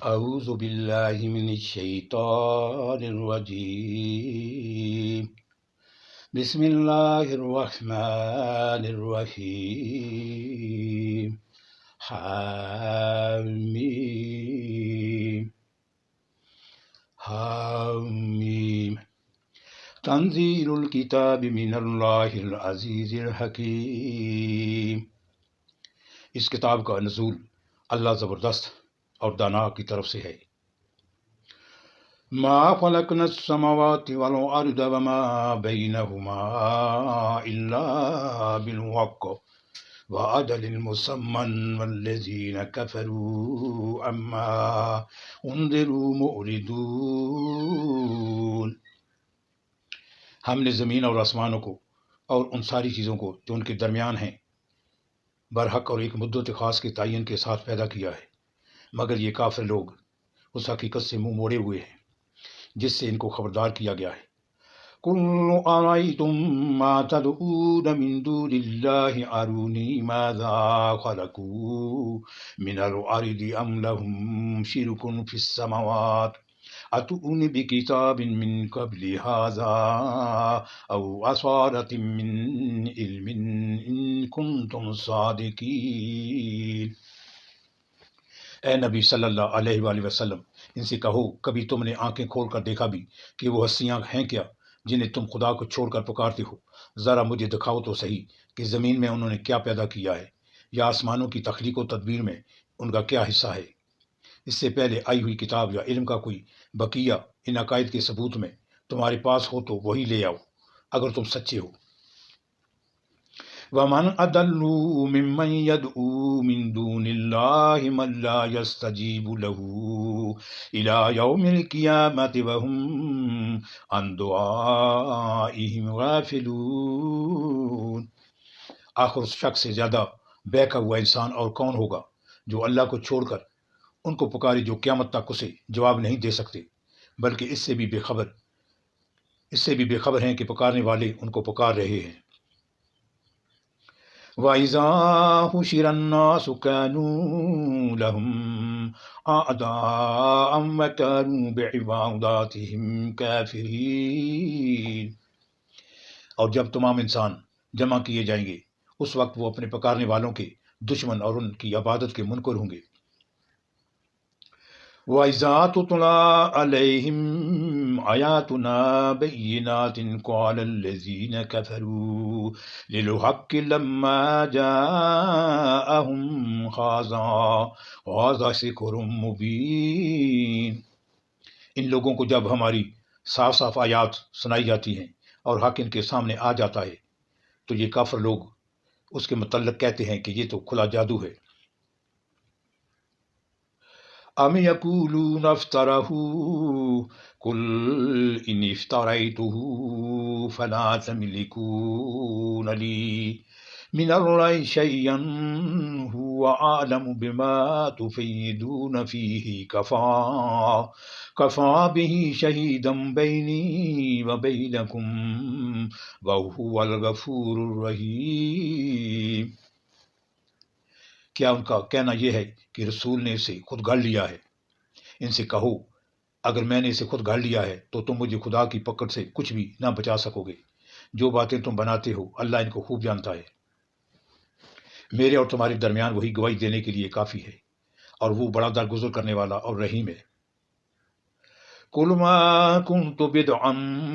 اعوذ باللہ من الشیطان الرجیم بسم اللہ الرحمن الرحیم حامیم حامیم تنزیل الکتاب من اللہ العزیز الحکیم۔ اس کتاب کا نزول اللہ زبردست اور دانا کی طرف سے ہے۔ ما خلقنا السماوات والارض وما بینہما الا بالحق وأجل مسمى والذین کفروا عما انذروا معرضون۔ ہم نے زمین اور آسمانوں کو اور ان ساری چیزوں کو جو ان کے درمیان ہیں برحق اور ایک مدت خاص کے تعین کے ساتھ پیدا کیا ہے، مگر یہ کافر لوگ اس حقیقت سے منہ موڑے ہوئے ہیں جس سے ان کو خبردار کیا گیا ہے۔ قُلْ أَرَأَيْتُم مَّا تَدْعُونَ مِن دُونِ اللَّهِ أَرُونِي مَاذَا خَلَقُوا مِنَ الْأَرْضِ أَمْ لَهُمْ شِرْكٌ فِي السَّمَاوَاتِ أَتُونِ بِكِتَابٍ مِّن قَبْلِ هَٰذَا أَوْ أَثَارَةٍ مِّن عِلْمٍ إِن كُنتُمْ صَادِقِينَ۔ اے نبی صلی اللہ علیہ وآلہ وسلم، ان سے کہو، کبھی تم نے آنکھیں کھول کر دیکھا بھی کہ وہ ہستیاں ہیں کیا جنہیں تم خدا کو چھوڑ کر پکارتے ہو؟ ذرا مجھے دکھاؤ تو صحیح کہ زمین میں انہوں نے کیا پیدا کیا ہے، یا آسمانوں کی تخلیق و تدبیر میں ان کا کیا حصہ ہے۔ اس سے پہلے آئی ہوئی کتاب یا علم کا کوئی بقیہ ان عقائد کے ثبوت میں تمہارے پاس ہو تو وہی لے آؤ اگر تم سچے ہو۔ وَمَنْ أَضَلُّ مِمَّنْ يَدْعُو مِن دُونِ اللَّهِ مَن لَّا يَسْتَجِيبُ لَهُ إِلَىٰ يَوْمِ الْقِيَامَةِ وَهُمْ عَن دُعَائِهِمْ غَافِلُونَ۔ آخر اس شخص سے زیادہ بہکا ہوا انسان اور کون ہوگا جو اللہ کو چھوڑ کر ان کو پکارے جو قیامت تک اسے جواب نہیں دے سکتے، بلکہ اس سے بھی بے خبر ہیں کہ پکارنے والے ان کو پکار رہے ہیں۔ وَإِذَا حُشِرَ النَّاسُ كَانُوا لَهُمْ أَعْدَاءً وَكَانُوا بِعِبَادَاتِهِمْ كَافِرِينَ۔ اور جب تمام انسان جمع کیے جائیں گے اس وقت وہ اپنے پکارنے والوں کے دشمن اور ان کی عبادت کے منکر ہوں گے۔ وَإِذَا تُتْلَىٰ عَلَيْهِمْ آيَاتُنَا بَيِّنَاتٍ قَالَ الَّذِينَ كَفَرُوا لِلْحَقِّ لَمَّا جَاءَهُمْ هَٰذَا سِحْرٌ مُّبِينٌ۔ ان لوگوں کو جب ہماری صاف صاف آیات سنائی جاتی ہیں اور حق ان کے سامنے آ جاتا ہے تو یہ کافر لوگ اس کے متعلق کہتے ہیں کہ یہ تو کھلا جادو ہے۔ أَمْ يَقُولُونَ افْتَرَاهُ قُلْ إِنِ افْتَرَيْتُهُ فَلَا تَمْلِكُونَ لِي مِنَ اللَّهِ شَيْئًا هُوَ أَعْلَمُ بِمَا تُفِيضُونَ فِيهِ كَفَىٰ بِهِ شَهِيدًا بَيْنِي وَبَيْنَكُمْ وَهُوَ الْغَفُورُ الرَّحِيمُ۔ کیا ان کا کہنا یہ ہے کہ رسول نے اسے خود گھڑ لیا ہے؟ ان سے کہو، اگر میں نے اسے خود گھڑ لیا ہے تو تم مجھے خدا کی پکڑ سے کچھ بھی نہ بچا سکو گے۔ جو باتیں تم بناتے ہو اللہ ان کو خوب جانتا ہے۔ میرے اور تمہارے درمیان وہی گواہی دینے کے لیے کافی ہے، اور وہ بڑا درگزر کرنے والا اور رحیم ہے۔ قُلْ مَا كُنْتُ بِدْعًا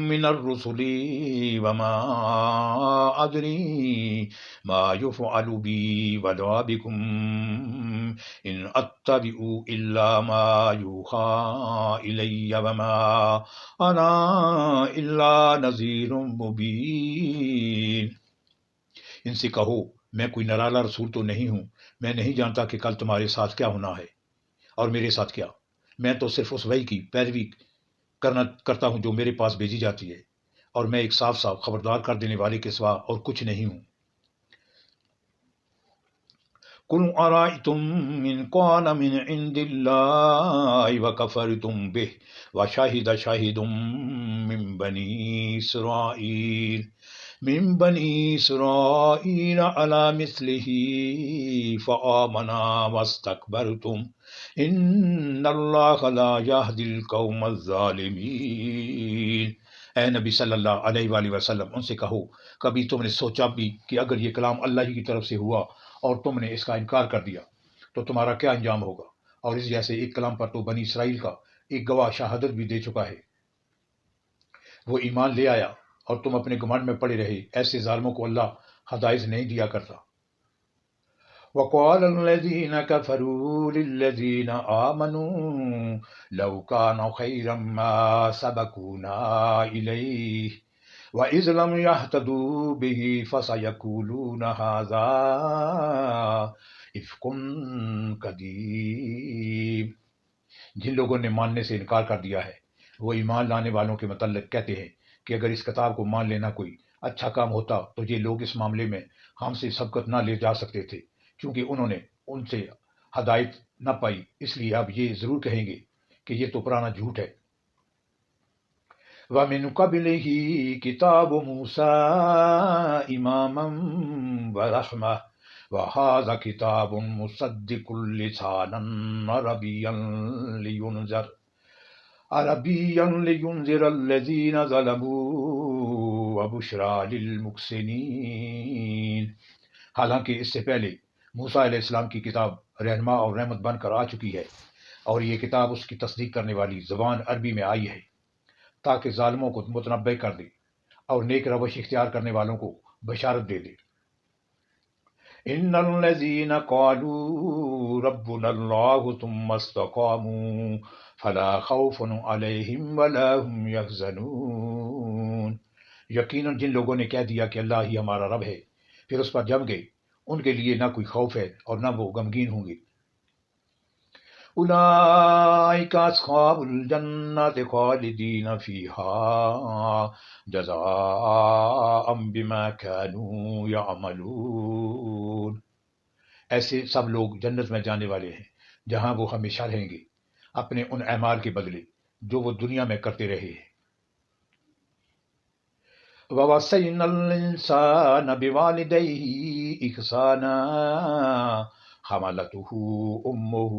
مِّنَ الرُّسُلِ وَمَا أَدْرِي مَا يُفْعَلُ بِي وَلَا بِكُمْ إِنْ أَتَّبِعُ إِلَّا مَا يُوحَىٰ إِلَيَّ وَمَا أَنَا إِلَّا نَذِيرٌ مُّبِينٌ۔ ان سے کہو، میں کوئی نرالا رسول تو نہیں ہوں، میں نہیں جانتا کہ کل تمہارے ساتھ کیا ہونا ہے اور میرے ساتھ کیا۔ میں تو صرف اس وحی کی پیروی کرتا ہوں جو میرے پاس بھیجی جاتی ہے، اور میں ایک صاف صاف خبردار کر دینے والے کے سوا اور کچھ نہیں ہوں۔ قُلْ أَرَأَيْتُمْ إِنْ كَانَ مِنْ عِندِ اللَّهِ وَكَفَرْتُمْ بِهِ وَشَهِدَ شَاهِدٌ مِّن بَنِي إِسْرَائِيلَ من بني إسرائيل على مثله فآمنا واستكبرتم إن الله لا يهدي القوم الظالمين۔ اے نبی صلی اللہ علیہ وآلہ وسلم، ان سے کہو، کبھی تم نے سوچا بھی کہ اگر یہ کلام اللہ ہی کی طرف سے ہوا اور تم نے اس کا انکار کر دیا تو تمہارا کیا انجام ہوگا؟ اور اس جیسے ایک کلام پر تو بنی اسرائیل کا ایک گواہ شہادت بھی دے چکا ہے، وہ ایمان لے آیا اور تم اپنے گمانڈ میں پڑے رہے، ایسے ظالموں کو اللہ ہدایت نہیں دیا کرتا۔ وقال الذين كفروا للذين آمنوا لو كان خيرا ما سبقونا إليه وإذ لم يهتدوا به فسيقولون هذا إفك قديم۔ جن لوگوں نے ماننے سے انکار کر دیا ہے وہ ایمان لانے والوں کے متعلق کہتے ہیں کہ اگر اس کتاب کو مان لینا کوئی اچھا کام ہوتا تو یہ لوگ اس معاملے میں ہم سے سبقت نہ لے جا سکتے تھے، کیونکہ انہوں نے ان سے ہدایت نہ پائی، اس لیے اب یہ ضرور کہیں گے کہ یہ تو پرانا جھوٹ ہے۔ وَمِن قَبْلِهِ كِتَابُ مُوسَىٰ إِمَامًا وَرَحْمَةً وَهَٰذَا كِتَابٌ مُصَدِّقٌ لِسَانًا عَرَبِيًّا لِيُنذِرَ الَّذِينَ ظَلَمُوا وَبُشْرَىٰ لِلْمُحْسِنِينَ۔ حالانکہ اس سے پہلے موسیٰ علیہ السلام کی کتاب رہنما اور رحمت بن کر آ چکی ہے، اور یہ کتاب اس کی تصدیق کرنے والی زبان عربی میں آئی ہے تاکہ ظالموں کو متنبع کر دے اور نیک روش اختیار کرنے والوں کو بشارت دے دے۔ ان الذين قالوا ربنا الله ثم استقاموا فلا خوف عليهم ولا هم يحزنون۔ یقیناً جن لوگوں نے کہہ دیا کہ اللہ ہی ہمارا رب ہے، پھر اس پر جم گئے، ان کے لیے نہ کوئی خوف ہے اور نہ وہ غمگین ہوں گے۔ اولئک اصحاب الجنۃ خالدین فیہا جزاء بما كانوا یعملون۔ ایسے سب لوگ جنت میں جانے والے ہیں جہاں وہ ہمیشہ رہیں گے اپنے ان اعمال کے بدلے جو وہ دنیا میں کرتے رہے ہیں۔ وَوَصَّيْنَا الْإِنسَانَ بِوَالِدَيْهِ إِحْسَانًا حَمَلَتْهُ أُمُّهُ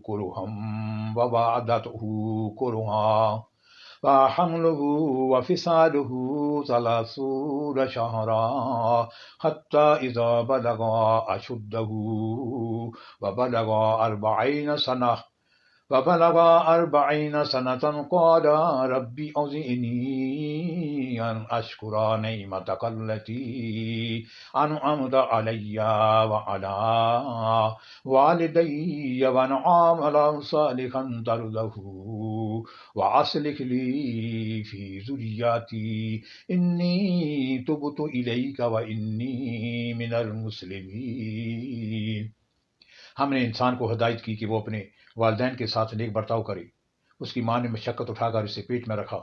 كُرْهًا وَوَضَعَتْهُ كُرْهًا وَحَمْلُهُ وَفِصَالُهُ 30 شهرا حتى إذا بلغ أشده وبلغ 40 سنة قال رب أوزعني أن أشكر نعمتك التي أنعمت علي وعلى والدي وأن أعمل صالحا ترضاه وأصلح لي في ذريتي إني تبت إليك وإني من المسلمين۔ ہم نے انسان کو ہدایت کی کہ وہ اپنے والدین کے ساتھ نیک برتاؤ کرے۔ اس کی ماں نے مشقت اٹھا کر اسے پیٹ میں رکھا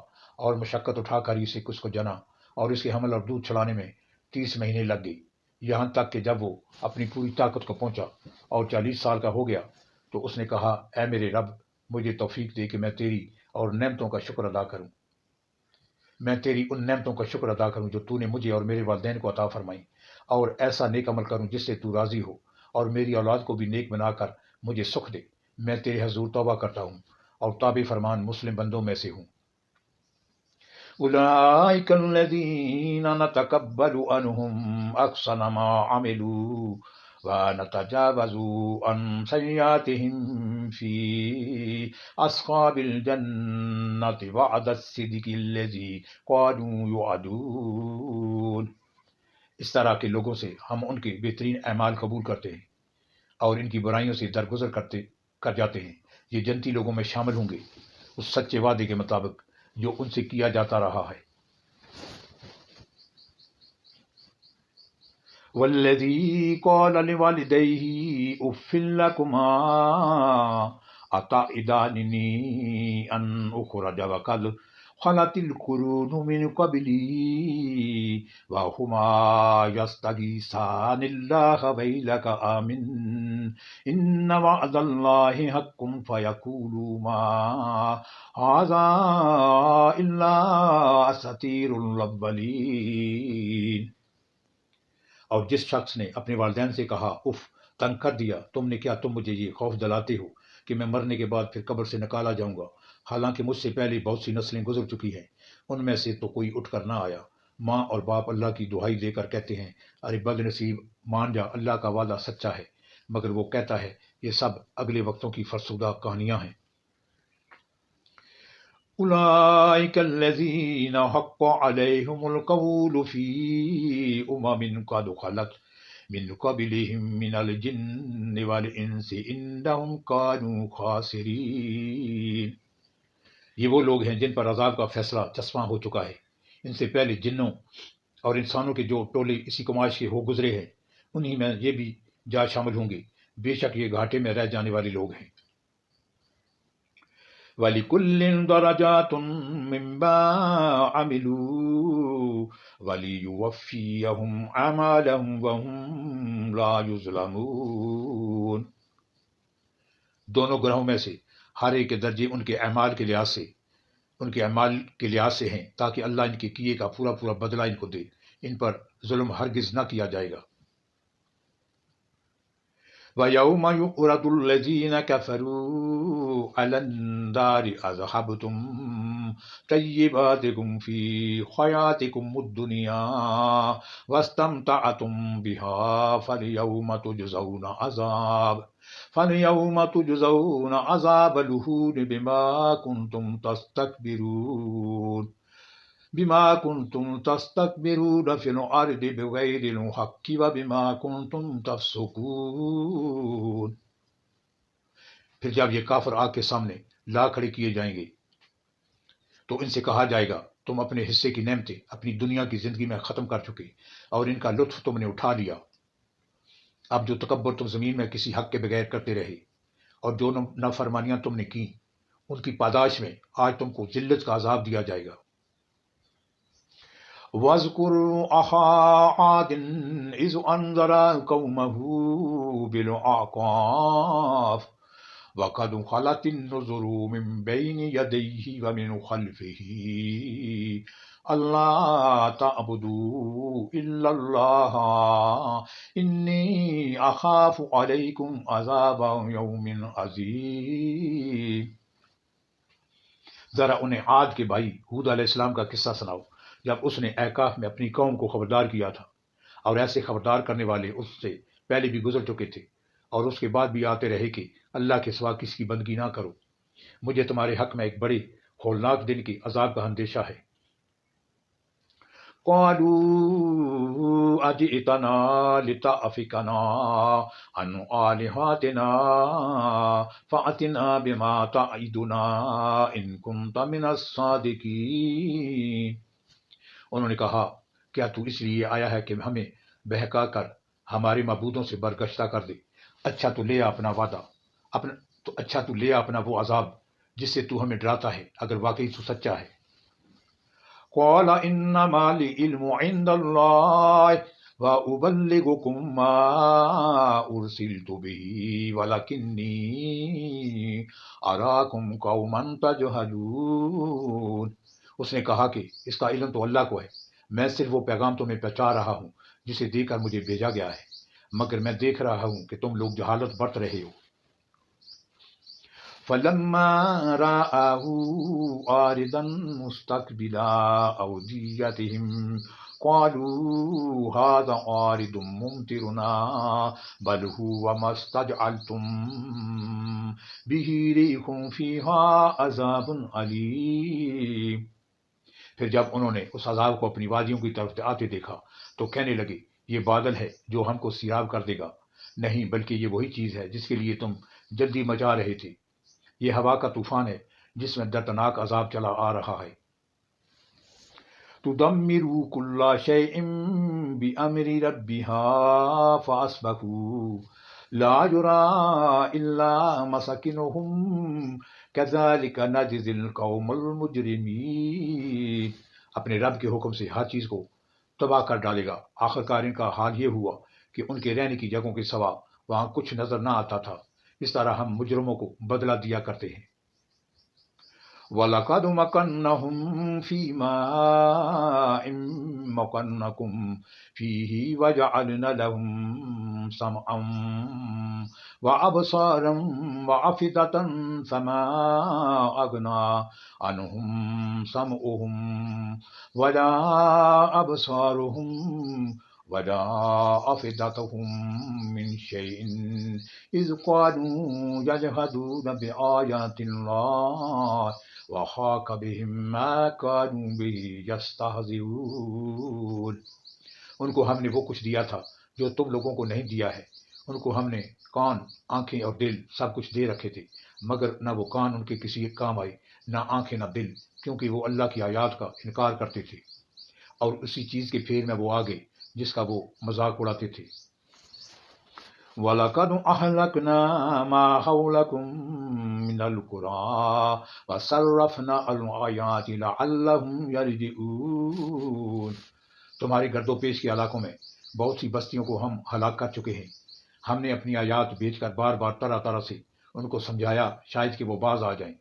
اور مشقت اٹھا کر اسے اس کو جنا، اور اس کے حمل اور دودھ چھڑانے میں 30 مہینے لگ گئے، یہاں تک کہ جب وہ اپنی پوری طاقت کو پہنچا اور 40 سال کا ہو گیا تو اس نے کہا، اے میرے رب، مجھے توفیق دے کہ میں تیری اور نعمتوں کا شکر ادا کروں، میں تیری ان نعمتوں کا شکر ادا کروں جو تو نے مجھے اور میرے والدین کو عطا فرمائی، اور ایسا نیک عمل کروں جس سے تو راضی ہو، اور میری اولاد کو بھی نیک بنا کر مجھے سکھ دے۔ میں تیرے حضور توبہ کرتا ہوں اور تابع فرمان مسلم بندوں میں سے ہوں۔ اولئک الذین نتقبل عنہم احسن ما عملوا ونتجاوز عن سیئاتہم فی اصحاب الجنۃ وعد الصدق الذی قالوا یوعدون۔ اس طرح کے لوگوں سے ہم ان کے بہترین اعمال قبول کرتے ہیں اور ان کی برائیوں سے درگزر کر جاتے ہیں، یہ جنتی لوگوں میں شامل ہوں گے اس سچے وعدے کے مطابق جو ان سے کیا جاتا رہا ہے۔ والذی قال لوالدیہ اف لکما اتعداننی ان اخرج خلت القرون من قبلی وہما یستغیثان اللہ ویلک آمن ان وعد اللہ حق فیقولوا ما ھذا الا اساطیر الاولین۔ اور جس شخص نے اپنے والدین سے کہا اف، تنگ کر دیا تم نے کیا تم مجھے یہ خوف دلاتے ہو کہ میں مرنے کے بعد پھر قبر سے نکالا جاؤں گا، حالانکہ مجھ سے پہلے بہت سی نسلیں گزر چکی ہیں، ان میں سے تو کوئی اٹھ کر نہ آیا۔ ماں اور باپ اللہ کی دہائی دے کر کہتے ہیں ارے بد نصیب، مان جا اللہ کا وعدہ سچا ہے، مگر وہ کہتا ہے یہ سب اگلے وقتوں کی فرسودہ کہانیاں ہیں۔ اولئک الذین حق علیہم القول فی قد خلت من قبلهم من الجن والانس انہم کانوا خاسرین۔ یہ وہ لوگ ہیں جن پر عذاب کا فیصلہ چسپاں ہو چکا ہے، ان سے پہلے جنوں اور انسانوں کے جو ٹولے اسی کمائش کے ہو گزرے ہیں، انہی میں یہ بھی جا شامل ہوں گے، بے شک یہ گھاٹے میں رہ جانے والے لوگ ہیں۔ وَلِكُلٍّ دَرَجَاتٌ مِّمَّا عَمِلُوا وَلِيُوَفِّيَهُمْ أَعْمَالَهُمْ وَهُمْ لَا يُظْلَمُونَ۔ دونوں گروہوں میں سے ہر ایک کے درجے ان کے اعمال کے لحاظ سے ہیں، تاکہ اللہ ان کے کیے کا پورا پورا بدلہ ان کو دے، ان پر ظلم ہرگز نہ کیا جائے گا۔ وَيَوْمَ يُعْرَضُ الَّذِينَ كَفَرُوا عَلَى النَّارِ أَذْهَبْتُمْ طَيِّبَاتِكُمْ فِي حَيَاتِكُمُ الدُّنْيَا وَاسْتَمْتَعْتُمْ بِهَا فَالْيَوْمَ تُجْزَوْنَ عَذَابَ الْهُونِ بما كنتم تستكبرون في الأرض بغير الحق وبما كنتم تفسقون۔ پھر جب یہ کافر آگ کے سامنے لا کھڑے کیے جائیں گے تو ان سے کہا جائے گا تم اپنے حصے کی نعمتیں اپنی دنیا کی زندگی میں ختم کر چکے اور ان کا لطف تم نے اٹھا لیا، اب جو تکبر تم زمین میں کسی حق کے بغیر کرتے رہے اور جو نافرمانیاں تم نے کی، ان کی پاداش میں آج تم کو ذلت کا عذاب دیا جائے گا۔ وَاذْكُرْ أَخَا عَادٍ إِذْ أَنذَرَ قَوْمَهُ بِالْأَحْقَافِ وَقَدْ خَلَتِ النُّذُرُ مِنْ بَيْنِ يَدَيْهِ وَمِنْ خَلْفِهِ أَلَّا تَعْبُدُوا إِلَّا اللَّهَ إِنِّي أَخَافُ عَلَيْكُمْ عَذَابَ يَوْمٍ عَظِيمٍ۔ ذرا انہیں عاد کے بھائی ہود علیہ السلام کا قصہ سناؤ، جب اس نے احقاف میں اپنی قوم کو خبردار کیا تھا، اور ایسے خبردار کرنے والے اس سے پہلے بھی گزر چکے تھے اور اس کے بعد بھی آتے رہے کہ اللہ کے سوا کسی کی بندگی نہ کرو، مجھے تمہارے حق میں ایک بڑے ہولناک دن کے عذاب کا اندیشہ ہے۔ قالوا اجئتنا لتأفكنا عن آلهتنا فأتنا بما تعدنا ان كنت من الصادقين۔ انہوں نے کہا کیا تو اس لیے آیا ہے کہ ہمیں بہکا کر ہمارے معبودوں سے برگشتہ کر دے؟ اچھا تو لے اپنا وہ عذاب جس سے تو ہمیں ڈراتا ہے، اگر واقعی تو سچا ہے۔ قال انما العلم عند الله وابلغكم ما ارسلت به ولكني اراكم قوما تجهلون۔ اس نے کہا کہ اس کا علم تو اللہ کو ہے، میں صرف وہ پیغام تمہیں پہنچا رہا ہوں جسے دے کر مجھے بھیجا گیا ہے، مگر میں دیکھ رہا ہوں کہ تم لوگ جہالت برت رہے ہو۔ فلما رآه عارضا مستقبل أوديتهم قالوا هذا عارض ممطرنا بل هو ما استعجلتم به ريح فيها عذاب أليم۔ پھر جب انہوں نے اس عذاب کو اپنی وادیوں کی طرف آتے دیکھا تو کہنے لگے یہ بادل ہے جو ہم کو سیراب کر دے گا، نہیں بلکہ یہ وہی چیز ہے جس کے لیے تم جلدی مچا رہے تھے، یہ ہوا کا طوفان ہے جس میں دردناک عذاب چلا آ رہا ہے۔ تدمر كل شيء بأمر ربها فأصبحوا لا يرى إلا مساكنهم كذلك نجزي القوم المجرمين. اپنے رب کے حکم سے ہر چیز کو تباہ کر ڈالے گا. آخرکار ان کا حال یہ ہوا کہ ان کے رہنے کی جگہوں کے سوا وہاں کچھ نظر نہ آتا تھا. اس طرح ہم مجرموں کو بدلہ دیا کرتے ہیں. وَلَقَدْ مَكَنَّهُمْ فِي مَاءٍ مَّكَنَّكُمْ فِيهِ وَجَعَلْنَا لَهُمْ سَمْعًا وَأَبْصَارًا وَأَفْئِدَةً فَمَا أَغْنَىٰ عَنْهُمْ سَمْعُهُمْ وَلَا أَبْصَارُهُمْ وَلَا أَفْئِدَتُهُم مِّن شَيْءٍ إِذْ كَانُوا يَجْحَدُونَ بِآيَاتِ اللَّهِ وَحَاقَ بِهِم مَّا كَانُوا بِهِ يَسْتَهْزِئُونَ. ان کو ہم نے وہ کچھ دیا تھا جو تم لوگوں کو نہیں دیا ہے. ان کو ہم نے کان، آنکھیں اور دل سب کچھ دے رکھے تھے، مگر نہ وہ کان ان کے کسی کام آئے، نہ آنکھیں نہ دل، کیونکہ وہ اللہ کی آیات کا انکار کرتے تھے اور اسی چیز کے پھیر میں وہ آگے جس کا وہ مذاق اڑاتے تھے. وَلَقَدْ أَهْلَكْنَا مَا حَوْلَكُم مِّنَ الْقُرَىٰ وَصَرَّفْنَا الْآيَاتِ لَعَلَّهُمْ يَرْجِعُونَ. تمہارے گرد و پیش کے علاقوں میں بہت سی بستیوں کو ہم ہلاک کر چکے ہیں. ہم نے اپنی آیات بھیج کر بار بار طرح طرح سے ان کو سمجھایا شاید کہ وہ باز آ جائیں.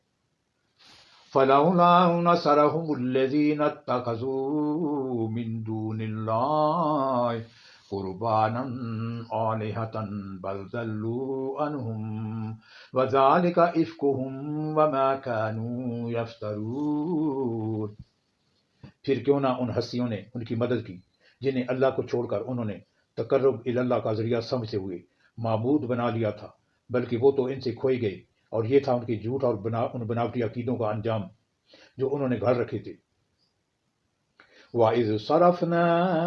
فَلَوْلَا نَصَرَهُمُ الَّذِينَ اتَّخَذُوا مِن دُونِ اللَّهِ قُرْبَانًا آلِهَةً بَلْ ضَلُّوا عَنْهُمْ وَذَلِكَ إِفْكُهُمْ وَمَا كَانُوا يَفْتَرُونَ. پھر کیوں نہ ان ہستیوں نے ان کی مدد کی جنہیں اللہ کو چھوڑ کر انہوں نے تقرب الی اللہ کا ذریعہ سمجھتے ہوئے معبود بنا لیا تھا، بلکہ وہ تو ان سے کھوئے گئے، اور یہ تھا ان کے جھوٹ اور ان بناوٹی عقیدوں کا انجام جو انہوں نے گھڑ رکھے تھے. وَإِذْ صَرَفْنَا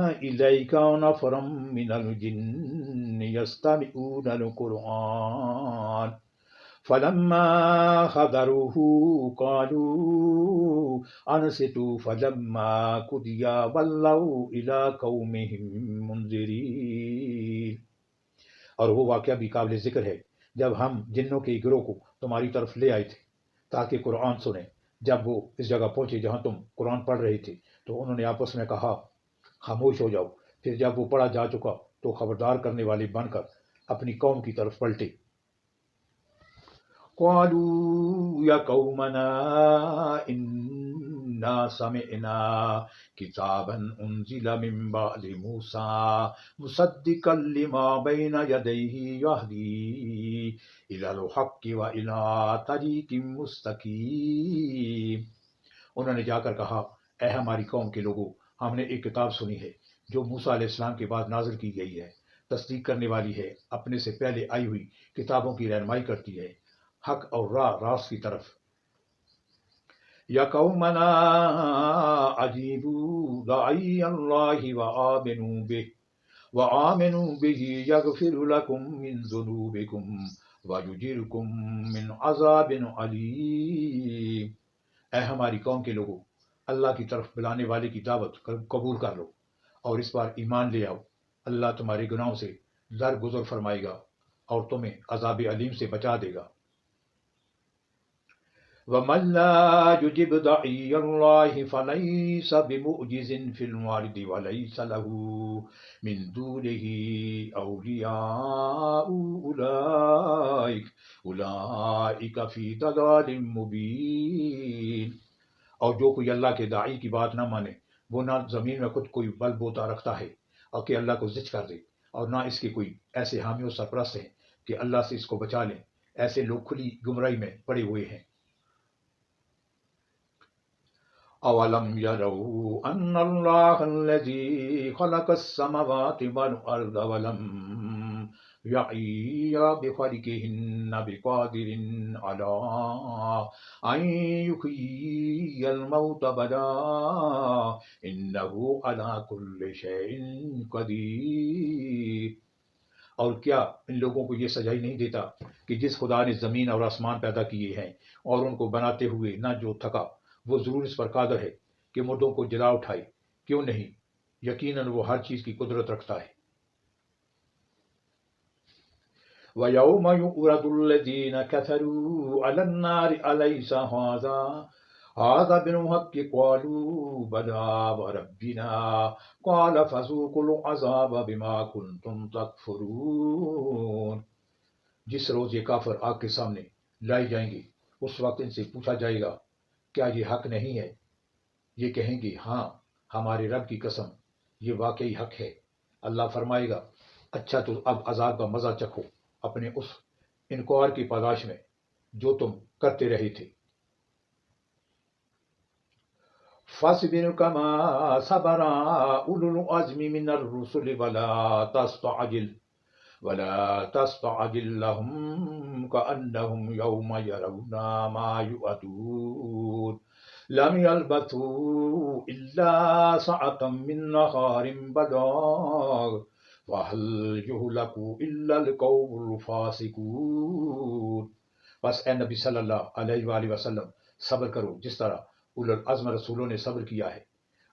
إِلَيْكَ نَفَرًا مِّنَ الْجِنِّ يَسْتَمِعُونَ الْقُرْآنَ فَلَمَّا حَضَرُوهُ قَالُوا أَنصِتُوا فَلَمَّا قُضِيَ وَلَّوْا إِلَىٰ قَوْمِهِم مُّنذِرِينَ. اور وہ واقعہ بھی قابل ذکر ہے جب ہم جنوں کے گروہ کو تمہاری طرف لے آئے تھے تاکہ قرآن سنیں. جب وہ اس جگہ پہنچے جہاں تم قرآن پڑھ رہے تھے تو انہوں نے آپس میں کہا خاموش ہو جاؤ. پھر جب وہ پڑھا جا چکا تو خبردار کرنے والے بن کر اپنی قوم کی طرف پلٹے. قالوا يا قومنا إنا سمعنا كتابا أنزل من بعد موسى مصدقا لما بين يديه يهدي إلى الحق وإلى طريق مستقيم. انہوں نے جا کر کہا اے ہماری قوم کے لوگوں، ہم نے ایک کتاب سنی ہے جو موسیٰ علیہ السلام کے بعد نازل کی گئی ہے، تصدیق کرنے والی ہے، اپنے سے پہلے آئی ہوئی کتابوں کی رہنمائی کرتی ہے حق اور راست کی طرف. یا قومنا اجیبوا داعی اللہ وآمنوا به یغفر لکم من ذنوبکم ویجرکم من عذاب علیم. اے ہماری قوم کے لوگوں، اللہ کی طرف بلانے والے کی دعوت قبول کر لو اور اس پر ایمان لے آؤ. اللہ تمہارے گناہوں سے درگزر فرمائے گا اور تمہیں عذاب علیم سے بچا دے گا. وَمَن لَّا يُجِبْ دَاعِيَ اللَّهِ فَلَيْسَ بِمُعْجِزٍ فِي الْأَرْضِ وَلَيْسَ لَهُ مِن دُونِهِ أَوْلِيَاءُ أُولَٰئِكَ فِي ضَلَالٍ مُّبِينٍ. اور جو کوئی اللہ کے داعی کی بات نہ مانے وہ نہ زمین میں خود کوئی بل بوتا رکھتا ہے اور کہ اللہ کو زچ کر دے، اور نہ اس کے کوئی ایسے حامی و سرپرست ہیں کہ اللہ سے اس کو بچا لیں. ایسے لوگ کھلی گمراہی میں پڑے ہوئے ہیں. اولم يروا ان الله الذي خلق السماوات والارض ولم يعي بخلقهن بقادر على ان يحيي الموت بلى انه على كل شيء قدير. اور کیا ان لوگوں کو یہ سجائی نہیں دیتا کہ جس خدا نے زمین اور آسمان پیدا کیے ہیں اور ان کو بناتے ہوئے نہ جو تھکا، وہ ضرور اس پر قادر ہے کہ مردوں کو جلا اٹھائے. کیوں نہیں، یقیناً وہ ہر چیز کی قدرت رکھتا ہے. وَيَوْمَ يُعْرَضُ الَّذِينَ كَفَرُوا عَلَى النَّارِ أَلَيْسَ هَذَا بِالْحَقِّ قَالُوا بَلَى وَرَبِّنَا قَالَ فَذُوقُوا الْعَذَابَ بِمَا كُنتُمْ تَكْفُرُونَ۔ جس روز یہ کافر آگ کے سامنے لائے جائیں گے، اس وقت ان سے پوچھا جائے گا کیا یہ حق نہیں ہے؟ یہ کہیں گے ہاں ہمارے رب کی قسم یہ واقعی حق ہے۔ اللہ فرمائے گا اچھا تو اب عذاب کا مزہ چکھو اپنے اس انکار کی پاداش میں جو تم کرتے رہے تھے۔ فَاصْبِرْ كَمَا صَبَرَ أُولُو الْعَزْمِ مِنَ الرُّسُلِ وَلَا تَسْتَعْجِل لَّهُمْ كَأَنَّهُمْ يَوْمَ يَرَوْنَ مَا يُوعَدُونَ لَمْ يَلْبَثُوا إِلَّا سَاعَةً مِّن نَّهَارٍ بَلَاغٌ وَهَلْ يُهْلَكُ إِلَّا الْقَوْمُ الْفَاسِقُونَ۔ بس اے نبی صلی اللہ علیہ وآلہ وسلم صبر کرو جس طرح اولو العزم رسولوں نے صبر کیا ہے،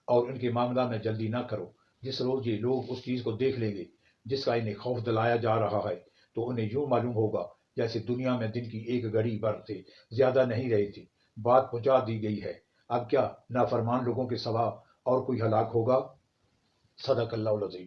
اور ان کے معاملہ میں جلدی نہ کرو۔ جس روز یہ لوگ اس چیز کو دیکھ لیں گے جس کا انہیں خوف دلایا جا رہا ہے تو انہیں یوں معلوم ہوگا جیسے دنیا میں دن کی ایک گھڑی بھر سے زیادہ نہیں رہی تھی۔ بات پہنچا دی گئی ہے، اب کیا نافرمان لوگوں کے سوا اور کوئی ہلاک ہوگا؟ صدق اللہ العظیم۔